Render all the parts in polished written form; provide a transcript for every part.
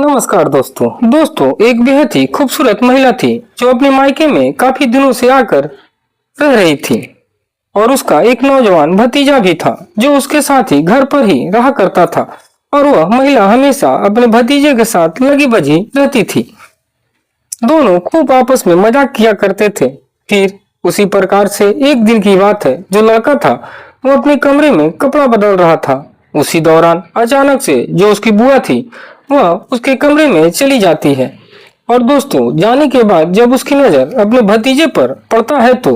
नमस्कार दोस्तों एक बेहद ही खूबसूरत महिला थी जो अपने मायके में काफी दिनों से आकर रह रही थी और उसका एक नौजवान भतीजा भी था जो उसके साथ ही घर पर ही रहा करता था और वह महिला हमेशा अपने भतीजे के साथ लगी बजी रहती थी। दोनों खूब आपस में मजाक किया करते थे। फिर उसी प्रकार से एक दिन की बात है, जो लड़का था वो अपने कमरे में कपड़ा बदल रहा था। उसी दौरान अचानक से जो उसकी बुआ थी वह उसके कमरे में चली जाती है और जाने के बाद जब उसकी नजर अपने भतीजे पर पड़ता है तो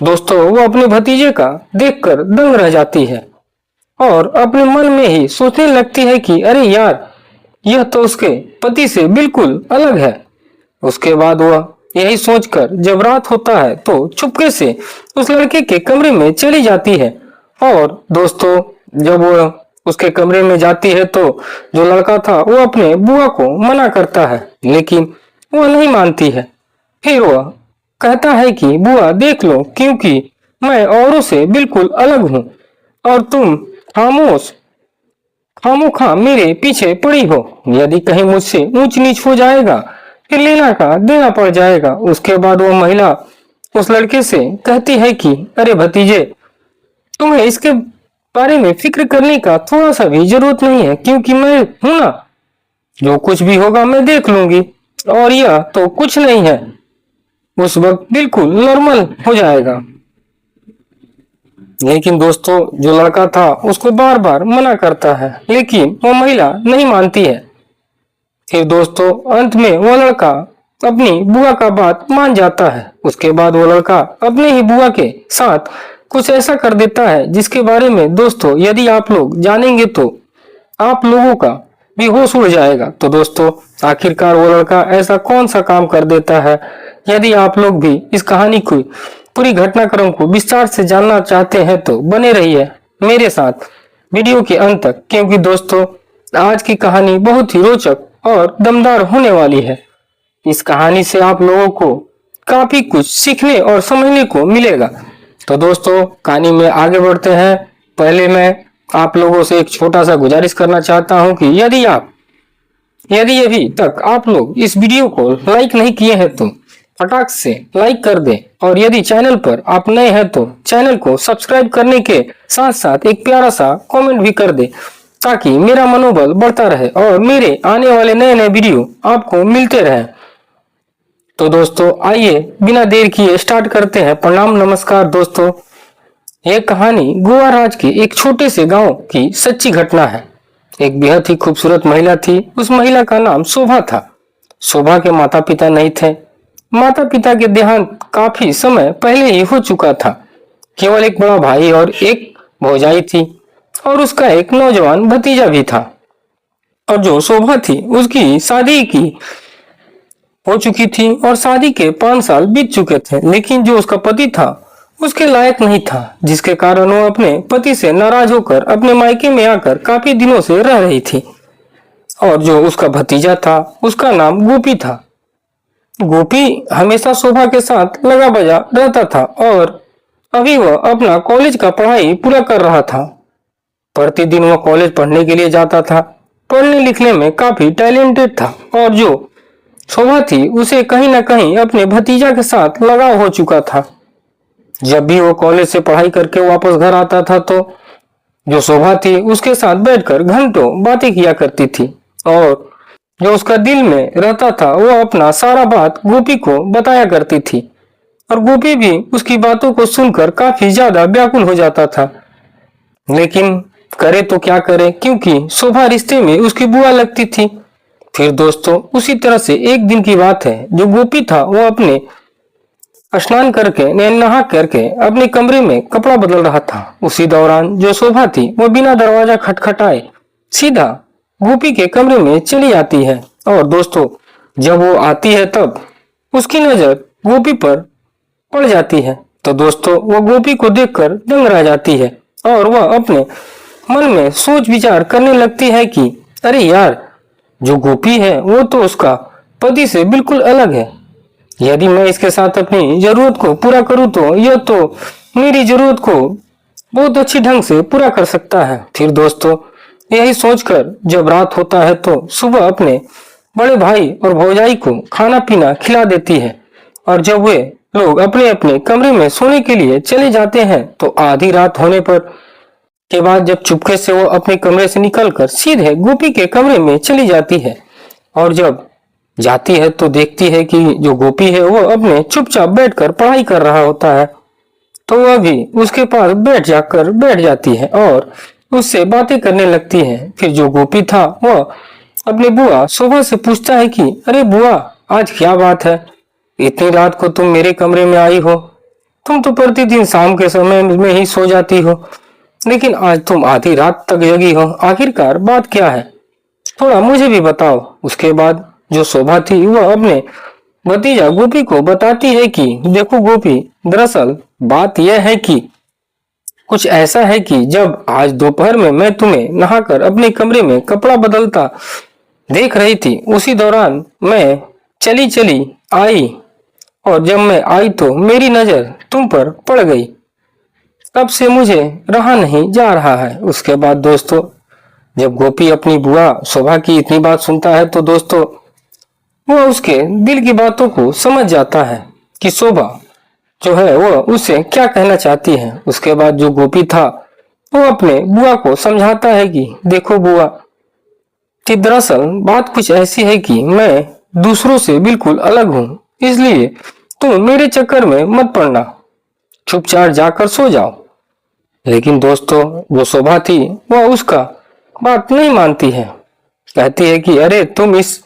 वो अपने भतीजे का देखकर दंग रह जाती है और अपने मन में ही सोचने लगती है कि अरे यार, यह तो उसके पति से बिल्कुल अलग है। उसके बाद वह यही सोचकर जब रात होता है तो चुपके से उस लड़के के कमरे में चली जाती है और जब वह उसके कमरे में जाती है तो जो लड़का था वो अपने बुआ को मना करता है, लेकिन वह नहीं मानती है। फिर वह कहता है कि बुआ देख लो, क्योंकि मैं औरों से बिल्कुल अलग हूँ और तुम खामोखा मेरे पीछे पड़ी हो। यदि कहीं मुझसे ऊंच नीच हो जाएगा फिर लेना का देना पड़ जाएगा। उसके बाद वो महिला उस लड़के से कहती है कि अरे भतीजे, तुम्हें इसके बारे में फिक्र करने का थोड़ा सा भी जरूरत नहीं है, क्योंकि मैं हूं ना, जो कुछ भी होगा मैं देख लूंगी और यह तो कुछ नहीं है, उस वक्त बिल्कुल नॉर्मल हो जाएगा। लेकिन जो लड़का था उसको बार बार मना करता है, लेकिन वो महिला नहीं मानती है। फिर अंत में वो लड़का अपनी बुआ का बात मान जाता है। उसके बाद वो लड़का अपने ही बुआ के साथ कुछ ऐसा कर देता है जिसके बारे में यदि आप लोग जानेंगे तो आप लोगों का भी होश उड़ जाएगा। तो आखिरकार वो लड़का ऐसा कौन सा काम कर देता है? यदि आप लोग भी इस कहानी को पूरी घटनाक्रम को विस्तार से जानना चाहते हैं तो बने रहिए मेरे साथ वीडियो के अंत तक, क्योंकि आज की कहानी बहुत ही रोचक और दमदार होने वाली है। इस कहानी से आप लोगों को काफी कुछ सीखने और समझने को मिलेगा। तो कहानी में आगे बढ़ते हैं। पहले मैं आप लोगों से एक छोटा सा गुजारिश करना चाहता हूं कि यदि अभी तक आप लोग इस वीडियो को लाइक नहीं किए हैं तो फटाक से लाइक कर दें और यदि चैनल पर आप नए हैं तो चैनल को सब्सक्राइब करने के साथ साथ एक प्यारा सा कमेंट भी कर दें, ताकि मेरा मनोबल बढ़ता रहे और मेरे आने वाले नए वीडियो आपको मिलते रहे। तो आइए बिना देर किए स्टार्ट करते हैं। प्रणाम नमस्कार यह कहानी गोवा राज्य के एक छोटे से गांव की सच्ची घटना है। एक बेहद ही खूबसूरत महिला थी। उस महिला का नाम शोभा था। शोभा के माता पिता नहीं थे। माता पिता के देहांत काफी समय पहले ही हो चुका था। केवल एक बड़ा भाई और एक भौजाई थी और उसका एक नौजवान भतीजा भी था। और जो शोभा थी उसकी शादी की हो चुकी थी और शादी के 5 साल बीत चुके थे, लेकिन जो उसका पति था उसके लायक नहीं था, जिसके कारण वो अपने पति से नाराज होकर अपने मायके में आकर काफी दिनों से रह रही थी। और जो उसका भतीजा था उसका नाम गोपी था। गोपी हमेशा शोभा के साथ लगा बजा रहता था और अभी वह अपना कॉलेज का पढ़ाई पूरा कर रहा था। प्रतिदिन वह कॉलेज पढ़ने के लिए जाता था। पढ़ने लिखने में काफी टैलेंटेड था और जो शोभा थी उसे कहीं ना कहीं अपने भतीजा के साथ लगाव हो चुका था। जब भी वो कॉलेज से पढ़ाई करके वापस घर आता था तो जो शोभा थी उसके साथ बैठकर घंटों बातें किया करती थी और जो उसका दिल में रहता था वो अपना सारा बात गोपी को बताया करती थी और गोपी भी उसकी बातों को सुनकर काफी ज्यादा व्याकुल हो जाता था। लेकिन करे तो क्या करे, क्योंकि शोभा रिश्ते में उसकी बुआ लगती थी। फिर उसी तरह से एक दिन की बात है, जो गोपी था वो अपने स्नान करके नहा करके अपने कमरे में कपड़ा बदल रहा था। उसी दौरान जो शोभा थी वो बिना दरवाजा खटखटाए सीधा गोपी के कमरे में चली आती है और जब वो आती है तब उसकी नजर गोपी पर पड़ जाती है। तो वो गोपी को देखकर दंग रह जाती है और वह अपने मन में सोच विचार करने लगती है कि अरे यार, जो गोपी है वो तो उसका पति से बिल्कुल अलग है। यदि मैं इसके साथ अपनी जरूरत को पूरा करूं तो यह तो मेरी जरूरत को बहुत अच्छी ढंग से पूरा कर सकता है। फिर यही सोचकर जब रात होता है तो सुबह अपने बड़े भाई और भौजाई को खाना पीना खिला देती है और जब वे लोग अपने अपने कमरे में सोने के लिए चले जाते हैं तो आधी रात होने पर के बाद जब चुपके से वो अपने कमरे से निकलकर सीधे गोपी के कमरे में चली जाती है और जब जाती है तो देखती है कि जो गोपी है वो अपने चुपचाप बैठकर पढ़ाई कर रहा होता है। तो वह भी उसके पास बैठ जाती है और उससे बातें करने लगती है। फिर जो गोपी था वह अपनी बुआ शोभा से पूछता है कि अरे बुआ, आज क्या बात है, इतनी रात को तुम मेरे कमरे में आई हो? तुम तो प्रतिदिन शाम के समय में ही सो जाती हो, लेकिन आज तुम आधी रात तक जगी हो। आखिरकार बात क्या है, थोड़ा मुझे भी बताओ। उसके बाद जो शोभा थी वह अपने भतीजा गोपी को बताती है कि देखो गोपी, दरअसल बात यह है कि कुछ ऐसा है कि जब आज दोपहर में मैं तुम्हें नहाकर अपने कमरे में कपड़ा बदलता देख रही थी, उसी दौरान मैं चली चली आई और जब मैं आई तो मेरी नजर तुम पर पड़ गई। तब से मुझे रहा नहीं जा रहा है। उसके बाद दोस्तों जब गोपी अपनी बुआ शोभा की इतनी बात सुनता है तो दोस्तों वह उसके दिल की बातों को समझ जाता है कि शोभा जो है वह उससे क्या कहना चाहती है। उसके बाद जो गोपी था वो अपने बुआ को समझाता है कि देखो बुआ, कि दरअसल बात कुछ ऐसी है कि मैं दूसरों से बिल्कुल अलग हूँ, इसलिए तुम मेरे चक्कर में मत पड़ना, चुपचाप जाकर सो जाओ। लेकिन दोस्तों जो शोभा थी वह उसका बात नहीं मानती है, कहती है कि अरे तुम इस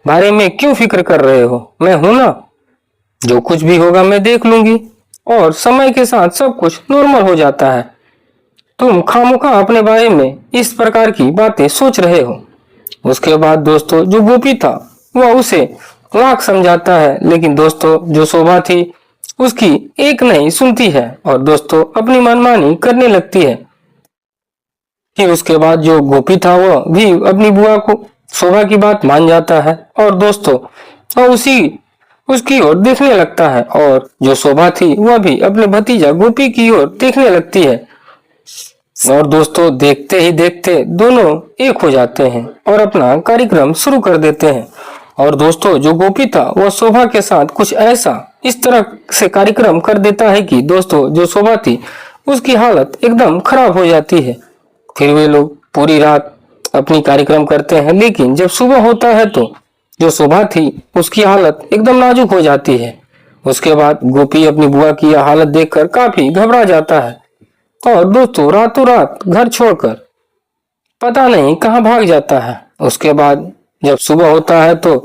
बारे में क्यों फिक्र कर रहे हो, मैं हूं ना, जो कुछ भी होगा मैं देख लूंगी और समय के साथ सब कुछ नॉर्मल हो जाता है। तुम खामोखा अपने बारे में इस प्रकार की बातें सोच रहे हो। उसके बाद दोस्तों जो गोपी था वह उसे लाख समझाता है, लेकिन दोस्तों जो शोभा थी उसकी एक नहीं सुनती है और दोस्तों अपनी मनमानी करने लगती है। फिर उसके बाद जो गोपी था वह भी अपनी बुआ को शोभा की बात मान जाता है और दोस्तों वह उसी उसकी ओर देखने लगता है और जो शोभा थी वह भी अपने भतीजा गोपी की ओर देखने लगती है और दोस्तों देखते ही देखते दोनों एक हो जाते हैं और अपना कार्यक्रम शुरू कर देते हैं। और दोस्तों जो गोपी था वह शोभा के साथ कुछ ऐसा इस तरह से कार्यक्रम कर देता है कि दोस्तों जो शोभा थी उसकी हालत एकदम खराब हो जाती है। फिर वे लोग पूरी रात अपनी कार्यक्रम करते हैं, लेकिन जब सुबह होता है तो जो शोभा थी उसकी हालत एकदम नाजुक हो जाती है। उसके बाद गोपी अपनी बुआ की यह हालत देखकर काफी घबरा जाता है और दोस्तों रातों रात घर छोड़कर पता नहीं कहाँ भाग जाता है। उसके बाद जब सुबह होता है तो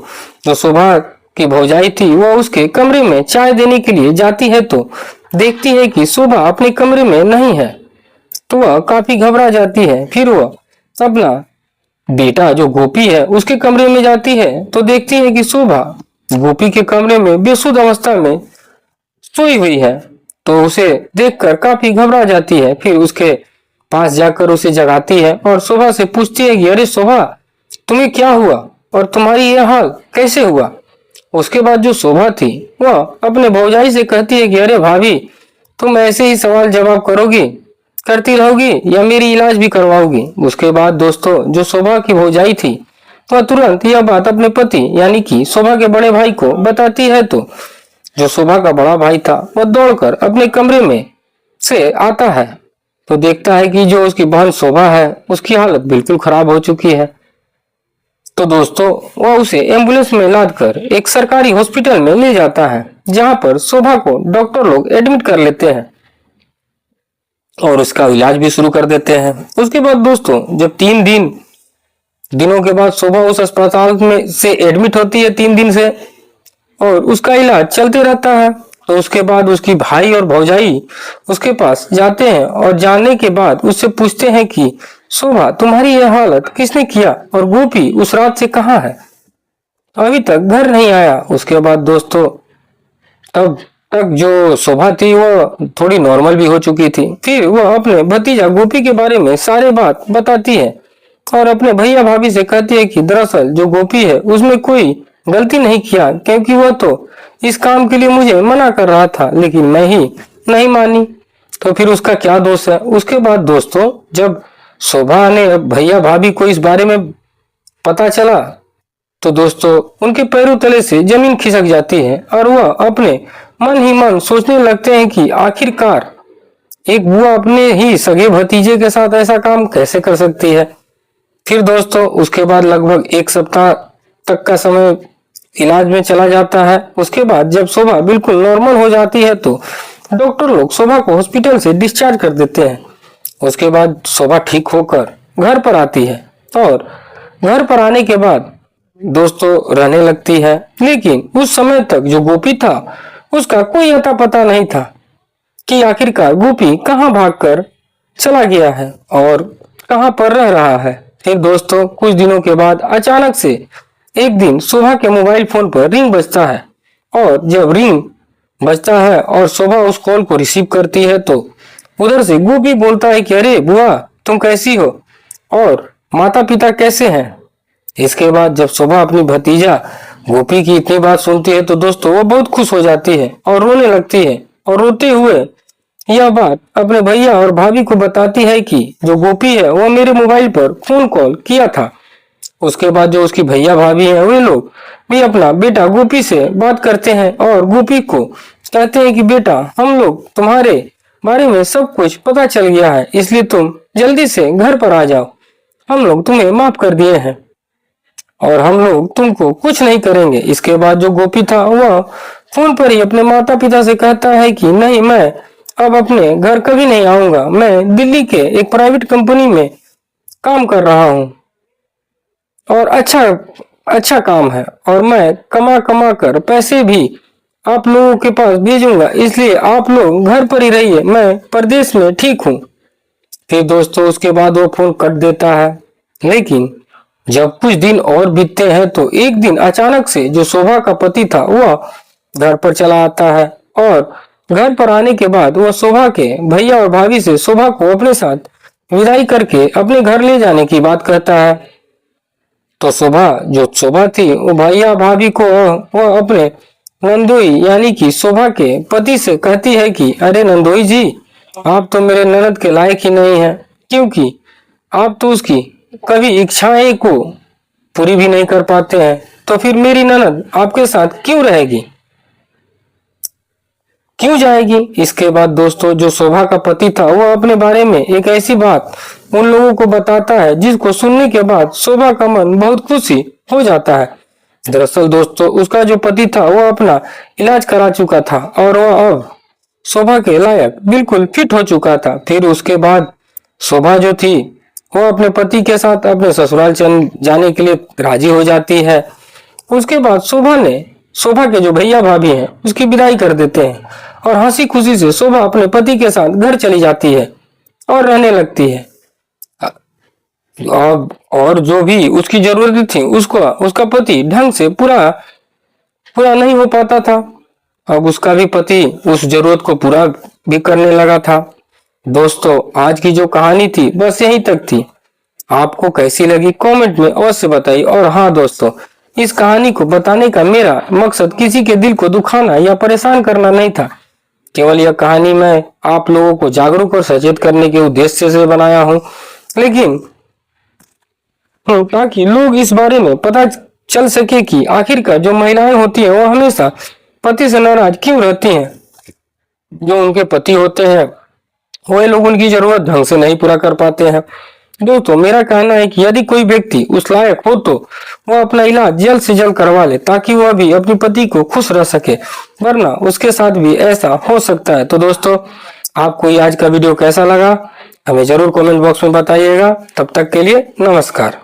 जो शोभा की भौजाई थी वह उसके कमरे में चाय देने के लिए जाती है तो देखती है कि शोभा अपने कमरे में नहीं है, तो वह काफी घबरा जाती है। फिर वह अपना बेटा जो गोपी है उसके कमरे में जाती है तो देखती है कि शोभा गोपी के कमरे में बेसुध अवस्था में सोई हुई है, तो उसे देखकर काफी घबरा जाती है। फिर उसके पास जाकर उसे जगाती है और शोभा से पूछती है कि अरे शोभा, तुम्हें क्या हुआ और तुम्हारी यह हाल कैसे हुआ? उसके बाद जो शोभा थी वह अपने भौजाई से कहती है कि अरे भाभी, तुम ऐसे ही सवाल जवाब करती रहोगी या मेरी इलाज भी करवाओगी? उसके बाद दोस्तों जो शोभा की भौजाई थी वह तुरंत यह बात अपने पति यानी कि शोभा के बड़े भाई को बताती है, तो जो शोभा का बड़ा भाई था वह दौड़कर अपने कमरे में से आता है तो देखता है कि जो उसकी बहन शोभा है उसकी हालत बिल्कुल खराब हो चुकी है। तो दोस्तों वह उसे एम्बुलेंस में लादकर एक सरकारी हॉस्पिटल में ले जाता है, जहां पर शोभा को डॉक्टर लोग एडमिट कर लेते हैं और उसका इलाज भी शुरू कर देते हैं। उसके बाद दोस्तों जब 3 दिनों के बाद शोभा उस अस्पताल में से एडमिट होती है 3 दिन से और उसका इलाज चलते रहता है, तो उसके बाद उसकी भाई और भौजाई उसके पास जाते हैं और जानने के बाद उससे पूछते हैं कि शोभा, तुम्हारी यह हालत किसने किया और गोपी उस रात से कहाँ है, अभी तक घर नहीं आया? उसके बाद दोस्तों तब तक जो शोभा थी वो थोड़ी नॉर्मल भी हो चुकी थी। फिर वह अपने भतीजा गोपी के बारे में सारे बात बताती है और अपने भैया भाभी से कहती है कि दरअसल जो गोपी है उसमें कोई गलती नहीं किया, क्योंकि वह तो इस काम के लिए मुझे मना कर रहा था लेकिन मैं ही नहीं मानी, तो फिर उसका क्या दोष है? उसके बाद दोस्तों जब शोभा ने भैया भाभी को इस बारे में पता चला तो दोस्तों उनके पैरों तले से जमीन खिसक जाती है और वह अपने मन ही मन सोचने लगते हैं कि आखिरकार एक बुआ अपने ही सगे भतीजे के साथ ऐसा काम कैसे कर सकती है। फिर दोस्तों उसके बाद लगभग 1 सप्ताह तक का समय इलाज में चला जाता है। उसके बाद जब शोभा बिल्कुल नॉर्मल हो जाती है तो डॉक्टर लोग शोभा को हॉस्पिटल से डिस्चार्ज कर देते हैं। उसके बाद शोभा ठीक होकर घर पर आती है और घर पर आने के बाद दोस्तों रहने लगती है। लेकिन उस समय तक जो गोपी था उसका कोई अता पता नहीं था कि आखिरकार गोपी कहाँ भागकर चला गया है और कहाँ पर रह रहा है। फिर दोस्तों कुछ दिनों के बाद अचानक से एक दिन शोभा के मोबाइल फोन पर रिंग बजता है और जब रिंग बजता है और शोभा उस कॉल को रिसीव करती है तो उधर से गोपी बोलता है कि अरे बुआ तुम कैसी हो और माता पिता कैसे हैं। इसके बाद जब शोभा अपनी भतीजा गोपी की इतनी बात सुनती है तो दोस्तों वो बहुत खुश हो जाती है और रोने लगती है और रोते हुए यह बात अपने भैया और भाभी को बताती है कि जो गोपी है वो मेरे मोबाइल पर फोन कॉल किया था। उसके बाद जो उसकी भैया भाभी है वे लोग भी अपना बेटा गोपी से बात करते हैं और गोपी को कहते हैं कि बेटा हम लोग तुम्हारे बारे में सब कुछ पता चल गया है, इसलिए तुम जल्दी से घर पर आ जाओ, हम लोग तुम्हें माफ कर दिए हैं और हम लोग तुमको कुछ नहीं करेंगे। इसके बाद जो गोपी था वह फोन पर ही अपने माता पिता से कहता है कि नहीं मैं अब अपने घर कभी नहीं आऊंगा, मैं दिल्ली के एक प्राइवेट कंपनी में काम कर रहा हूँ और अच्छा काम है और मैं कमा कमा कर पैसे भी आप लोगों के पास भेजूंगा, इसलिए आप लोग घर पर ही रहिए, मैं परदेश में ठीक हूँ। फिर दोस्तों उसके बाद वो फोन कट देता है। लेकिन जब कुछ दिन और बीतते हैं तो एक दिन अचानक से जो शोभा का पति था वह घर पर चला आता है और घर पर आने के बाद वह शोभा के भैया और भाभी से शोभा को अपने साथ विदाई करके अपने घर ले जाने की बात कहता है। तो शोभा थी वो भैया भाभी को वह अपने नंदोई यानी कि शोभा के पति से कहती है कि अरे नंदोई जी आप तो मेरे ननद के लायक ही नहीं है, क्योंकि आप तो उसकी कभी इच्छाएं को पूरी भी नहीं कर पाते हैं, तो फिर मेरी ननद आपके साथ क्यों रहेगी, क्यों जाएगी। इसके बाद दोस्तों जो शोभा का पति था वो अपने बारे में एक ऐसी बात उन लोगों को बताता है जिसको सुनने के बाद शोभा का मन बहुत खुशी हो जाता है। दरअसल दोस्तों उसका जो पति था वो अपना इलाज करा चुका था और वह अब शोभा के लायक बिल्कुल फिट हो चुका था। फिर उसके बाद शोभा जो थी वो अपने पति के साथ अपने ससुराल जाने के लिए राजी हो जाती है। उसके बाद शोभा के जो भैया भाभी हैं उसकी विदाई कर देते हैं और हंसी खुशी से शोभा अपने पति के साथ घर चली जाती है और रहने लगती है। अब और जो भी उसकी जरूरत थी उसका पति ढंग से पूरा नहीं हो पाता था। अब उसका भी पति उस जरूरत को पूरा भी करने लगा था। दोस्तों आज की जो कहानी थी बस यहीं तक थी। आपको कैसी लगी कमेंट में अवश्य बताइए। और हाँ दोस्तों इस कहानी को बताने का मेरा मकसद किसी के दिल को दुखाना या परेशान करना नहीं था, केवल यह कहानी मैं आप लोगों को जागरूक और सचेत करने के उद्देश्य से बनाया हूँ, लेकिन ताकि लोग इस बारे में पता चल सके कि आखिरकार जो महिलाएं होती हैं वो हमेशा पति से नाराज क्यों रहती हैं। जो उनके पति होते हैं वो लोग उनकी जरूरत ढंग से नहीं पूरा कर पाते हैं। दोस्तों मेरा कहना है कि यदि कोई व्यक्ति उस लायक हो तो वह अपना इलाज जल्द से जल्द करवा ले, ताकि वह भी अपने पति को खुश रह सके, वरना उसके साथ भी ऐसा हो सकता है। तो दोस्तों आपको ये आज का वीडियो कैसा लगा हमें जरूर कमेंट बॉक्स में बताइएगा। तब तक के लिए नमस्कार।